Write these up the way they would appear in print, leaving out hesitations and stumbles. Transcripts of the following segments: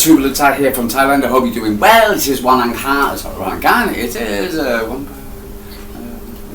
YouTuber Thai here from Thailand. I hope you're doing well. It is Wanangkan. It's not Wanangkan. It is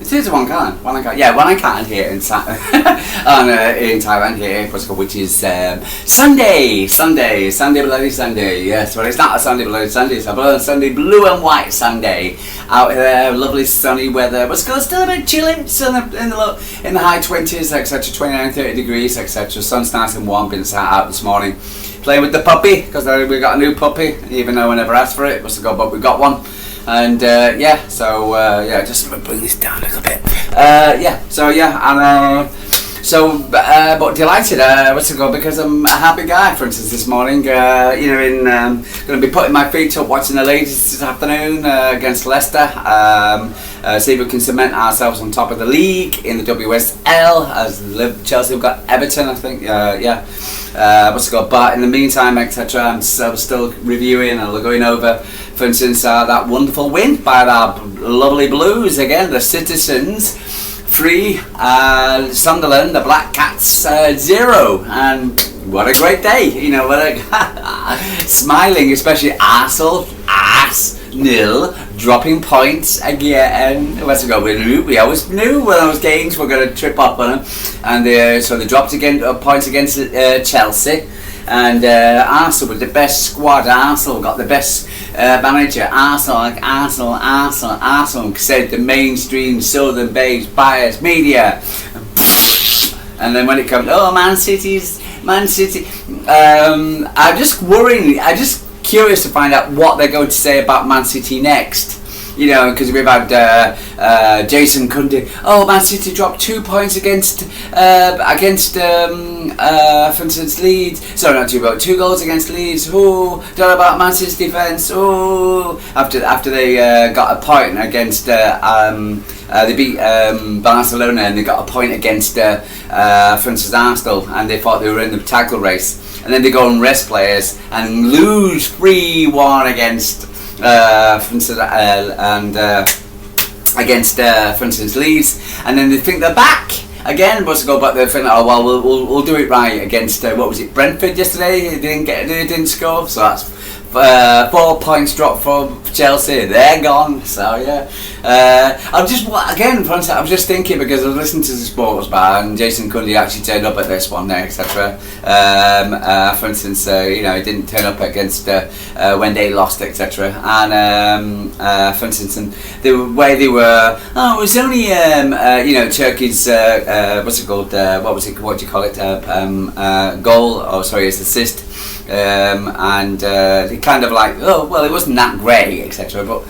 It is Wanangkan. Yeah, Wanangkan here in Thailand here, which is Sunday, bloody Sunday. Yes, but it's not a Sunday bloody Sunday. It's a Sunday, blue and white Sunday. Out there, lovely sunny weather. But it's still a bit chilly. Still in the high 20s, etc. 29, 30 degrees, etc. Sun's nice and warm. Been sat out this morning playing with the puppy because we got a new puppy. Even though I never asked for it, but we got one. And just bring this down a little bit. But delighted, because I'm a happy guy. For instance, this morning, going to be putting my feet up, watching the ladies this afternoon against Leicester. See if we can cement ourselves on top of the league in the WSL, as Chelsea have got Everton, I think. But in the meantime, etc., I'm still reviewing and going over, for instance, that wonderful win by our lovely Blues again, the Citizens 3, Sunderland, the Black Cats 0, and what a great day, smiling, especially Arsenal, nil, dropping points again. We always knew when those games were going to trip up on them, and so they dropped points against Chelsea. And Arsenal with the best squad. Arsenal got the best manager. Arsenal, said the mainstream Southern based bias media. And then when it comes, Man City. I'm just worrying. I'm just curious to find out what they're going to say about Man City next. Because we've had Jason Cundy. Man City dropped 2 points against for instance, Leeds. Sorry, not 2 goals. 2 goals against Leeds. Don't know about Man City's defence. After they got a point against they beat Barcelona, and they got a point against for instance, Arsenal, and they thought they were in the title race. And then they go and rest players and lose 3-1 against. For instance, Leeds, and then they think they're back again. But they think, we'll do it right against Brentford yesterday. They didn't score, so that's 4 points dropped from Chelsea. They're gone. So yeah, I was just thinking, because I was listening to the sports bar, and Jason Cundy actually turned up at this one there, etc. For instance, he didn't turn up against when they lost, etc. And for instance, and the way they were, it was only Cherki's what do you call it, goal, his assist. And they kind of like, it wasn't that great, etc. But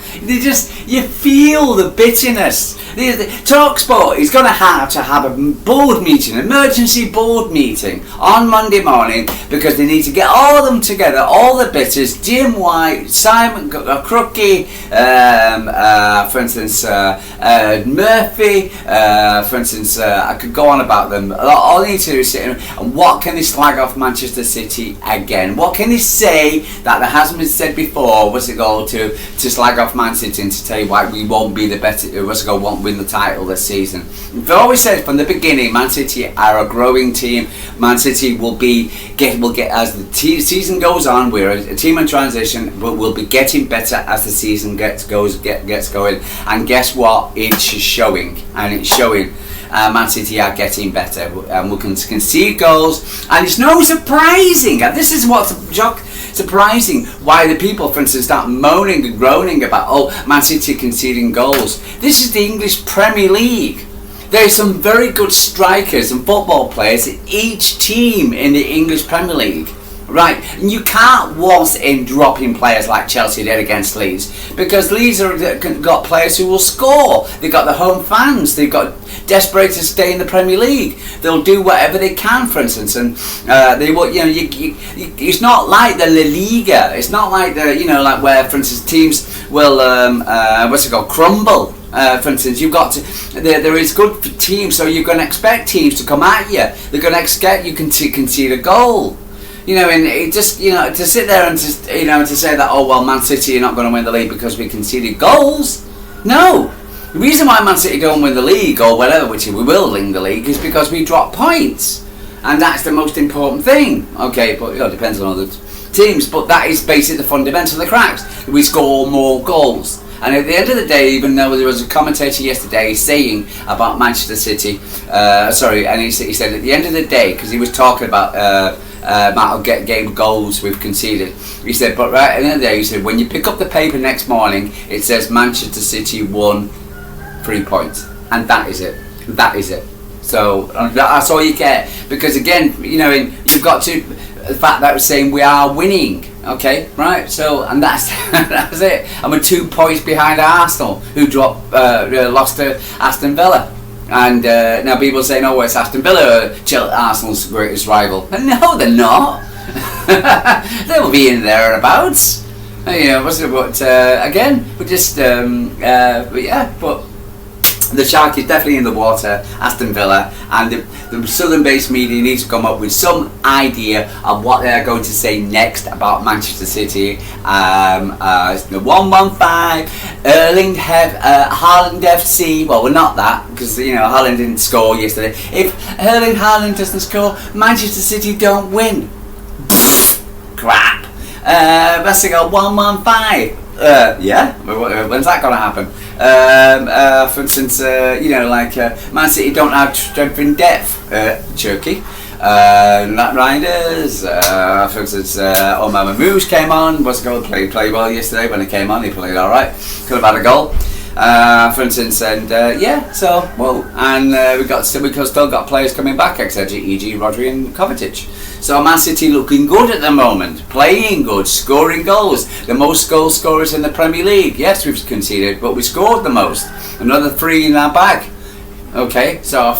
you feel the bitterness. The TalkSport is going to have a board meeting, emergency board meeting on Monday morning, because they need to get all of them together, all the bitters, Jim White, Simon Crookie, for instance, Murphy, for instance, I could go on about them. All they need to do is sit in, and what can they slag off Manchester City again? What can they say that there hasn't been said before? To slag off Man City and to tell you why we won't be the better, won't win the title this season. We've always said from the beginning, Man City are a growing team. Man City will get as the season goes on. We're a team in transition, but we'll be getting better as the season gets going. And guess what? It's showing, Man City are getting better, and we can concede goals, and it's no surprising, and this is what's surprising, why the people, for instance, start moaning and groaning about Man City conceding goals. This is the English Premier League. There are some very good strikers and football players in each team in the English Premier League. Right, and you can't waltz in dropping players like Chelsea did against Leeds, because Leeds got players who will score. They've got the home fans. They've got desperate to stay in the Premier League. They'll do whatever they can, for instance, and they will. It's not like the La Liga. It's not like like where, for instance, teams will crumble. For instance, you've got to. There is good teams, so you're going to expect teams to come at you. They're going to expect you can concede a goal. And it just, to sit there and just, to say that, Man City are not going to win the league because we conceded goals. No. The reason why Man City don't win the league or whatever, which we will win the league, is because we drop points. And that's the most important thing. Okay, but it depends on other teams, but that is basically the fundamental of the cracks. We score more goals. And at the end of the day, even though there was a commentator yesterday saying about Manchester City, and he said at the end of the day, because he was talking about amount of game goals we've conceded, he said, but right at the end of the day, he said, when you pick up the paper next morning, it says Manchester City won 3 points, and that is it. That is it. So that's all you get, because again, you've got to the fact that we're saying we are winning. Okay, right. So, and that's that's it. And we're 2 points behind Arsenal, who lost to Aston Villa. And now people are saying, "Oh, it's Aston Villa, Arsenal's greatest rival." And no, they're not. They'll be in there and abouts. Again, we're just. But the shark is definitely in the water, Aston Villa, and the Southern-based media needs to come up with some idea of what they're going to say next about Manchester City. The 115, Haaland FC. Well, we're not that, because Haaland didn't score yesterday. If Erling Haaland doesn't score, Manchester City don't win. Crap. Let's go 115. When's that going to happen? For instance, Man City don't have strength in depth. Cherki. Riders. For instance, Omar Mamouche came on. Played well yesterday when he came on. He played all right. Could have had a goal. For instance, and we've still got players coming back, etc. E.g. Rodri and Kovacic. So Man City looking good at the moment, playing good, scoring goals. The most goal scorers in the Premier League. Yes, we've conceded, but we scored the most. Another 3 in our bag. Okay, so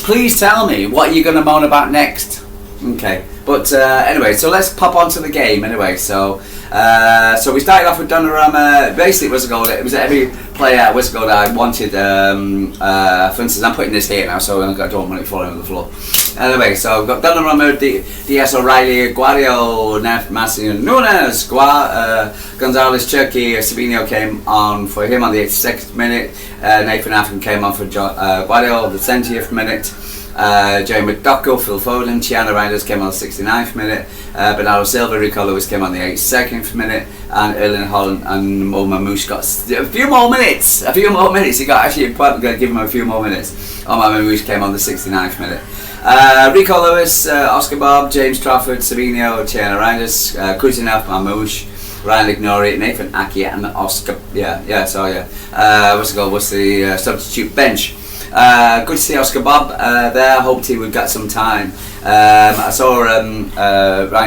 please tell me what you're going to moan about next. Okay, but anyway, so let's pop onto the game anyway. So we started off with Donnarumma. Basically, it was every player that I wanted. For instance, I'm putting this here now, so I don't want it falling on the floor. Anyway, so I've got Donnarumma, Diaz, O'Reilly, Guardiola, Marcelo Nunes, Gonzalez, Cherki, Sabino came on for him on the 86th minute. Nathan Affen came on for Guardiola the 70th minute. Jerry McDougall, Phil Foden, Tiana Reinders came on the 69th minute. Bernardo Silva, Rico Lewis came on the 82nd minute, and Erling Haaland and Omar Mamouche got a few more minutes. He got actually probably going to give him a few more minutes. Omar Mamouche came on the 69th minute. Rico Lewis, Oscar Bob, James Trafford, Sabino, Tiana Reinders, Kuzinov, Mamouche, Ryan Ignori, Nathan Aki, and Oscar. What's the substitute bench? Good to see Oscar Bob there. Hoped he would get some time. I saw Ryan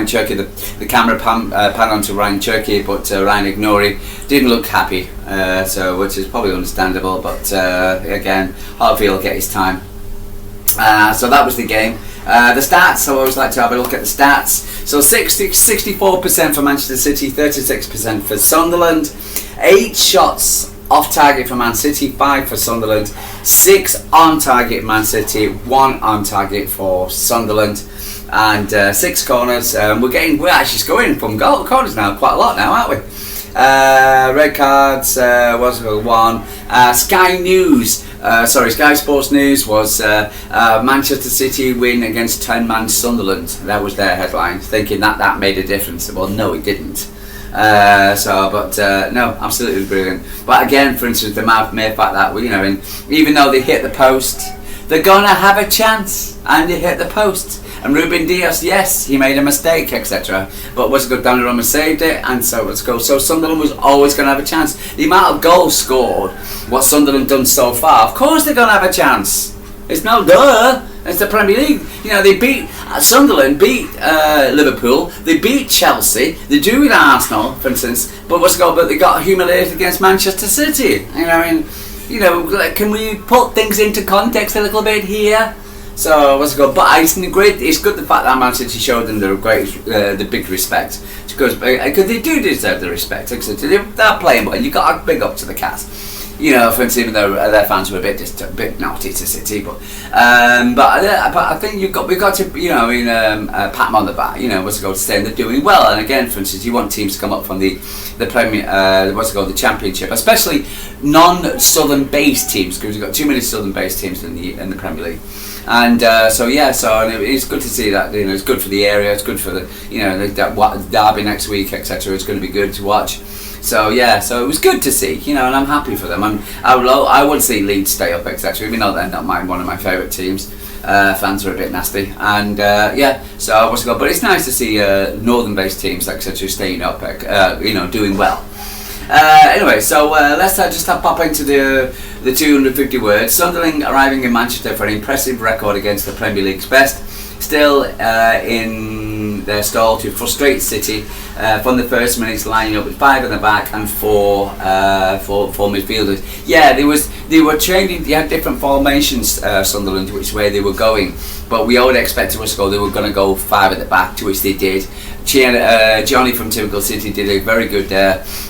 Cherki, the camera pan onto Ryan Cherki, but Ryan Ignori didn't look happy, which is probably understandable, but again, hopefully he'll get his time. So that was the game. The stats, I always like to have a look at the stats. So 64% for Manchester City, 36% for Sunderland, 8 shots off target for Man City, 5 for Sunderland, 6 on target Man City, 1 on target for Sunderland, and 6 corners. We're actually scoring from corners now quite a lot now, aren't we? Red cards was 1. Sky Sports News was Manchester City win against 10-man Sunderland. That was their headline, thinking that made a difference. Well, no, it didn't. No, absolutely brilliant. But again, for instance, the mere fact that even though they hit the post, they're gonna have a chance, and they hit the post. And Ruben Diaz, yes, he made a mistake, etc. But what's good, Donnarumma saved it, and so let's go. So Sunderland was always going to have a chance. The amount of goals scored, what Sunderland done so far, of course they're going to have a chance. It's no duh. It's the Premier League. They beat Sunderland, beat Liverpool, they beat Chelsea, they drew with Arsenal, for instance. But but they got humiliated against Manchester City. Can we put things into context a little bit here? So but it's good the fact that Man City showed them the big respect, because they do deserve the respect. They're playing well. You got to big up to the cast. You know, for instance, even though their fans were a bit naughty to City, but I think we've got to, you know, I mean, pat them on the back. You know, what's it called, saying they're doing well. And again, for instance, you want teams to come up from the Premier, the Championship, especially non-Southern based teams, because we've got too many Southern based teams in the Premier League. And so it's good to see that. You know, it's good for the area. It's good for the, you know, that derby next week, etc. It's going to be good to watch. So it was good to see, you know, and I'm happy for them. I would see Leeds stay up, etc. Even though they're not one of my favourite teams. Fans are a bit nasty, and so what's it called? But it's nice to see northern-based teams, etc., staying up, you know, doing well. Anyway, so let's just pop into the 250 words. Sunderland arriving in Manchester for an impressive record against the Premier League's best. Still in their stall to frustrate City from the first minutes, lining up with 5 in the back and four midfielders. Yeah, they were changing. They had different formations, Sunderland, which way they were going. But we all expected us to go. They were going to go 5 at the back, to which they did. Johnny from Typical City did a very good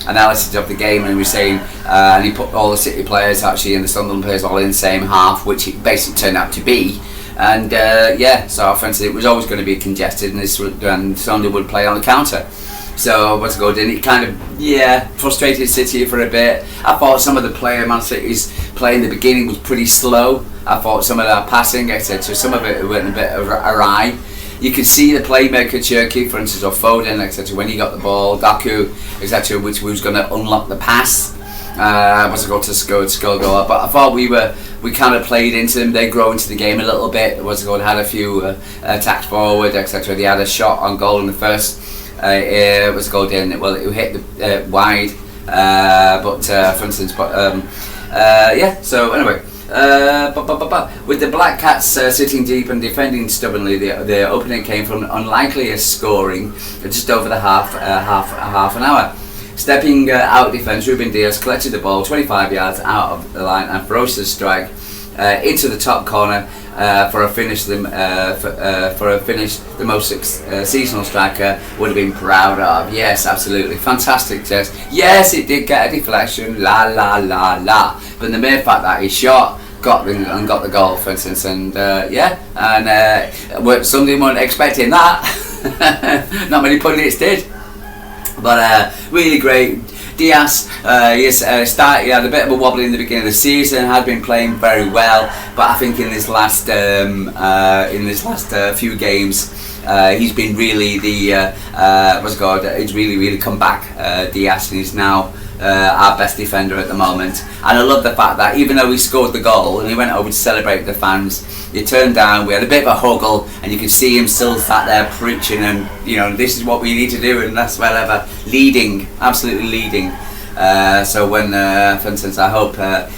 analysis of the game, and he was saying, and he put all the City players actually and the Sunderland players all in the same half, which it basically turned out to be. And so offensively it was always going to be congested, and Sunderland would play on the counter. So what's good? And it kind of frustrated City for a bit. I thought some of the Man City's play in the beginning was pretty slow. I thought some of their passing, etc., some of it went a bit awry. You could see the playmaker Cherki, for instance, or Foden, etc., when he got the ball, Daku, etc., which was going to unlock the pass. To score goal. But I thought we kind of played into them. They grow into the game a little bit. Had a few attacks forward, etc. They had a shot on goal in the first. It hit the wide. For instance, So anyway. With the Black Cats sitting deep and defending stubbornly, the opening came from unlikeliest scoring just over the half an hour. Stepping out defence, Ruben Diaz collected the ball 25 yards out of the line and ferocious strike into the top corner for a finish. The most seasonal striker would have been proud of. Yes, absolutely, fantastic test. Yes, it did get a deflection, la la la la. But the mere fact that he shot, got the goal, for instance, and somebody weren't expecting that. Not many pundits did. But really great. Diaz, he had a bit of a wobble in the beginning of the season. Had been playing very well, but I think in this last few games, he's been really he's really come back. Diaz, and he's now our best defender at the moment. And I love the fact that even though he scored the goal and he went over to celebrate with the fans, he turned down, we had a bit of a huggle, and you could see him still sat there preaching, and you know, this is what we need to do, and that's whatever, absolutely leading. So when, for instance, I hope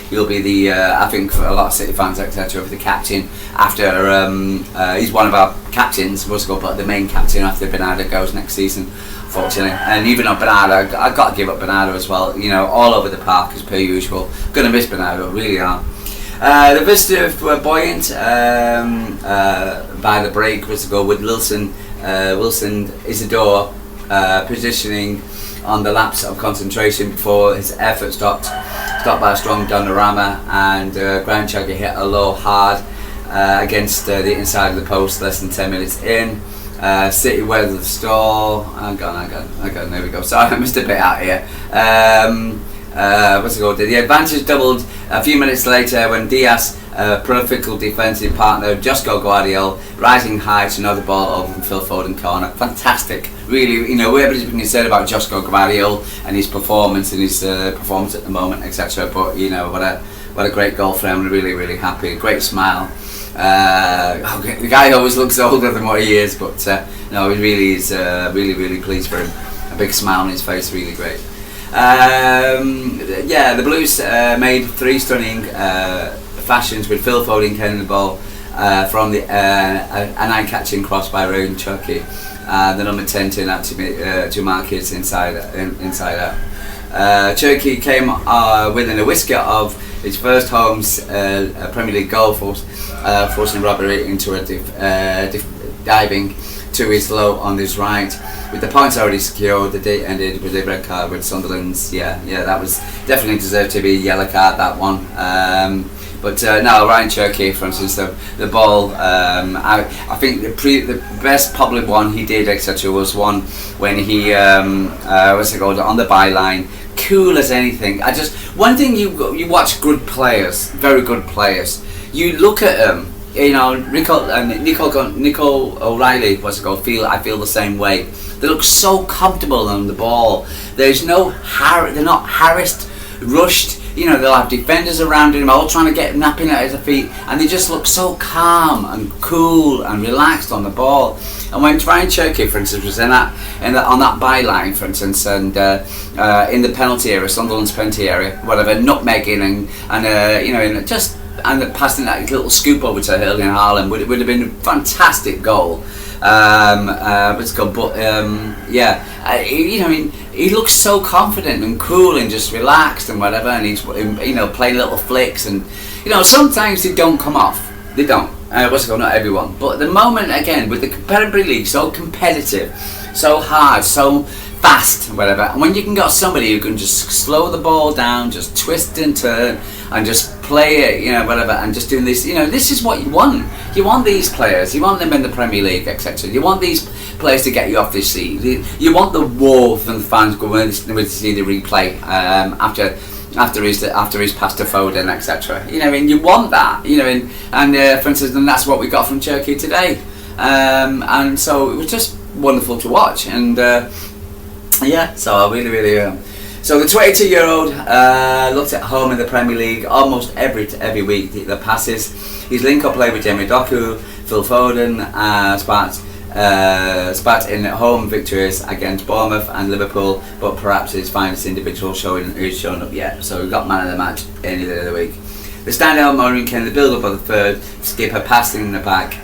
he'll be I think for a lot of City fans, etc., the captain after he's one of our captains, but the main captain after Bernardo goes next season, fortunately. And even on Bernardo, I've got to give up Bernardo as well. You know, all over the park as per usual. Gonna miss Bernardo, really are. The visitors were buoyant by the break. Was to go with Wilson Isidore positioning on the lapse of concentration before his effort stopped by a strong Donnarumma, and Grand Chagger hit a low hard against the inside of the post less than 10 minutes in. City weathered the stall. Hang on, there we go. Sorry, I missed a bit out here. The advantage doubled a few minutes later when Diaz, prolific defensive partner Josko Guardiola, rising high to know the ball over from Phil Foden corner. Fantastic, really. You know, everybody's been said about Josko Guardiola and his performance at the moment, etc. But you know, what a great goal for him. I'm really, really happy. Great smile. The guy always looks older than what he is, but no, he really is really, really pleased for him. A big smile on his face, really great. The Blues made 3 stunning fashions with Phil Foden carrying the ball from an eye-catching cross by Ryan Cherki. The number 10 turned out to Marquez inside out. Cherki came within a whisker of his first home's Premier League goal, forcing Robbery into a diving to his low on his right. With the points already secured, the day ended with a red card with Sunderland's. Yeah, that was definitely deserved to be a yellow card, that one. But no, Ryan Cherki, for instance, the ball. I think the best public one he did, etc., was one when he what's it called, on the byline, cool as anything. One thing you watch good players, very good players. You look at them. You know, Nico O'Reilly, what's it called? I feel the same way. They look so comfortable on the ball. There's no they're not harassed, rushed. You know, they'll have defenders around him, all trying to get napping at his feet, and they just look so calm and cool and relaxed on the ball. And when Ryan Cherki, for instance, was on that byline, for instance, and in the penalty area, Sunderland's penalty area, whatever, nutmegging and you know, just and passing that little scoop over to Erling Haaland would have been a fantastic goal. You know, I mean, he looks so confident and cool and just relaxed and whatever, and he's, you know, playing little flicks, and you know, sometimes they don't come off. They don't. Not everyone, but at the moment, again, with the Premier League so competitive, so hard, so fast, whatever, and when you can get somebody who can just slow the ball down, just twist and turn, and just play it, you know, whatever, and just doing this, you know, this is what you want. You want these players, you want them in the Premier League, etc. You want these players to get you off this seat. You want the war from the fans going to see the replay after he's passed to Foden, etc. You know, and you want that, you know, and for instance, and that's what we got from Cherki today, and so it was just wonderful to watch, and yeah, so I really. So the 22-year-old looks at home in the Premier League almost every week. The passes, his link-up play with Jamie Doku, Phil Foden, spat in home victories against Bournemouth and Liverpool, but perhaps his finest individual who's shown up yet. So we got man of the match any day of the week. The standout moment came the build-up of the third, skipper passing in the back,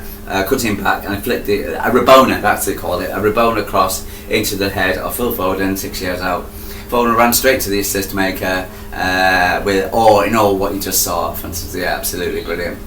cutting back, and flipped a Rabona, that's what they call it, a Rabona cross into the head of Phil Foden, 6 years out. Foden ran straight to the assist maker with awe in all what you just saw. For instance, yeah, absolutely brilliant.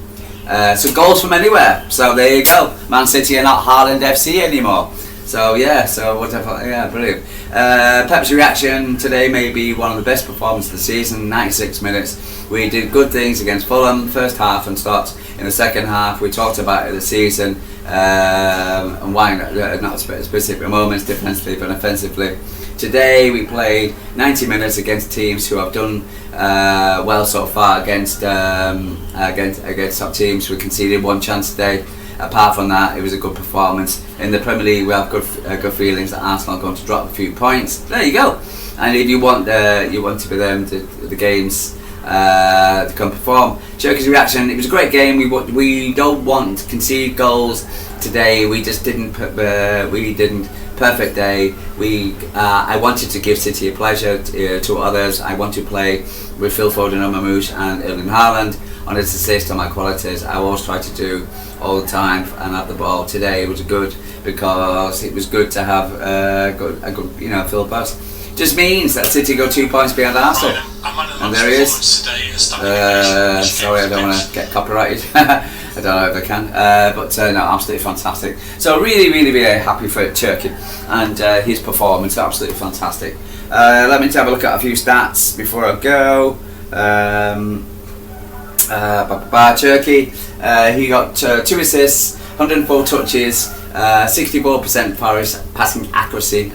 So goals from anywhere. So there you go. Man City are not Haaland FC anymore. So yeah, so whatever. Yeah, brilliant. Peps' reaction today may be one of the best performances of the season. 96 minutes. We did good things against Fulham first half and stopped in the second half. We talked about the season and why not specific moments defensively but offensively. Today we played 90 minutes against teams who have done well so far against top teams. We conceded one chance today. Apart from that, it was a good performance. In the Premier League, we have good feelings that Arsenal are going to drop a few points. There you go. And if you want to be them to the games to come perform. Cherki's reaction: it was a great game. We don't want to concede goals today. We just didn't. We didn't. Perfect day. I wanted to give City a pleasure to others. I want to play with Phil Foden on Mamouche and Erling Haaland on his assist, on my qualities. I always try to do all the time and at the ball. Today it was good because it was good to have a good Phil pass. Just means that City go 2 points behind Arsenal. And there he is. Sorry, I don't want to get copyrighted. I don't know if I can, but no, absolutely fantastic. So really happy for Cherki and his performance, absolutely fantastic. Let me have a look at a few stats before I go. Cherki, he got 2 assists, 104 touches, 64% passing accuracy.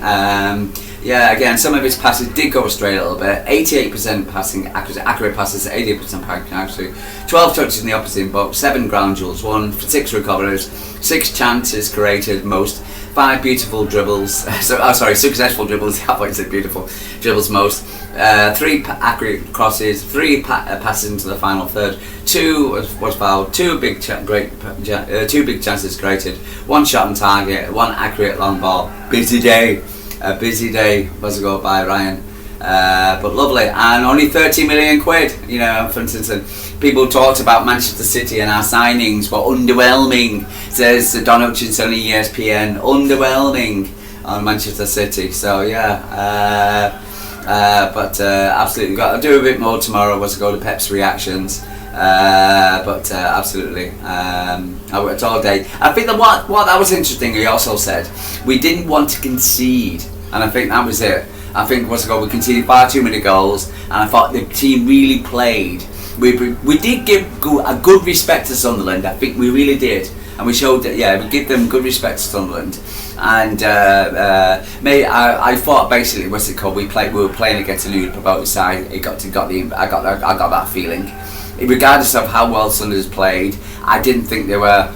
Yeah, again, some of his passes did go astray a little bit. 88% passing accuracy, accurate passes, 88% passing accuracy. 12 touches in the opposite box, 7 ground duels won, 6 recoveries, 6 chances created, most 5 beautiful dribbles. Successful dribbles. I thought you said beautiful dribbles most. 3 accurate crosses, 3 passes into the final third. 2 was fouled. 2 big chances created. 1 shot on target. 1 accurate long ball. Busy day. A busy day was a go by Ryan, but lovely, and only 30 million quid. You know, for instance, people talked about Manchester City and our signings were underwhelming. Says Don Hutchinson on ESPN, underwhelming on Manchester City. So yeah, but absolutely got to do a bit more tomorrow. Was to go to Peps' reactions. But absolutely, I worked all day. I think that what that was interesting. He also said we didn't want to concede, and I think that was it. I think we conceded far too many goals, and I thought the team really played. We did give a good respect to Sunderland. I think we really did, and we showed that. Yeah, we give them good respect to Sunderland. And I thought basically, what's it called? We were playing against a newly promoted side. I got that feeling. Regardless of how well Sunderland played, I didn't think they were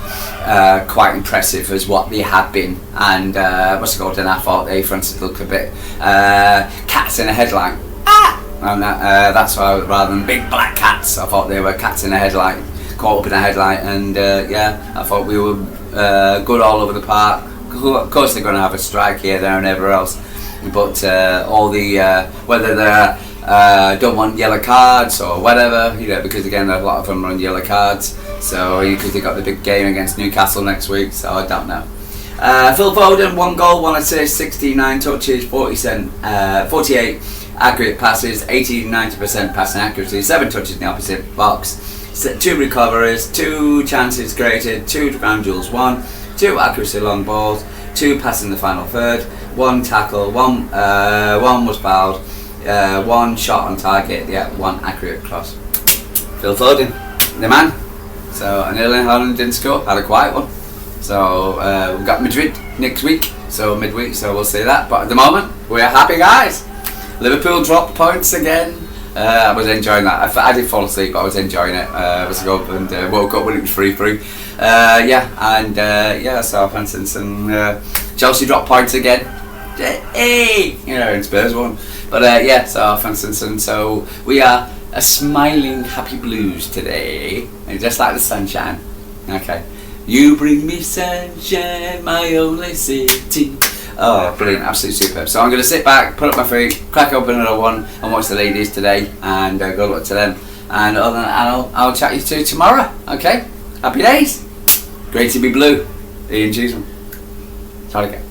quite impressive as what they had been. And what's it called? And I thought they, for instance, looked a bit cats in a headlight. And that's why, rather than big black cats, I thought they were cats in a headlight, caught up in a headlight. And I thought we were good all over the park. Of course, they're going to have a strike here, there, and everywhere else. But all the whether they're don't want yellow cards or whatever, because again a lot of them are on yellow cards. So because they got the big game against Newcastle next week, so I don't know. Phil Foden, 1 goal, 1 assist, 69 touches, 48 accurate passes, 80-90% passing accuracy, 7 touches in the opposite box, 2 recoveries, 2 chances created, 2 ground duels won, 2 accuracy long balls, 2 passes in the final third, 1 tackle, 1 was fouled, 1 shot on target, 1 accurate cross. Phil Foden, the man. So, and Erling Haaland didn't score, had a quiet one. So we've got Madrid next week, so midweek, so we'll see that. But at the moment, we're happy, guys. Liverpool dropped points again. I was enjoying that. I did fall asleep, but I was enjoying it. I was up and woke up when it was 3-3. So for instance, and Chelsea dropped points again. Hey, and Spurs won. But so for instance, and so we are a smiling, happy blues today, and just like the sunshine. Okay, you bring me sunshine, my only city. Oh, brilliant, absolutely superb. So I'm going to sit back, put up my feet, crack open another one, and watch the ladies today, and good luck to them. And other than that, I'll chat you to tomorrow. Okay, happy days. Great to be blue. Ian Cheeseman. Try to get.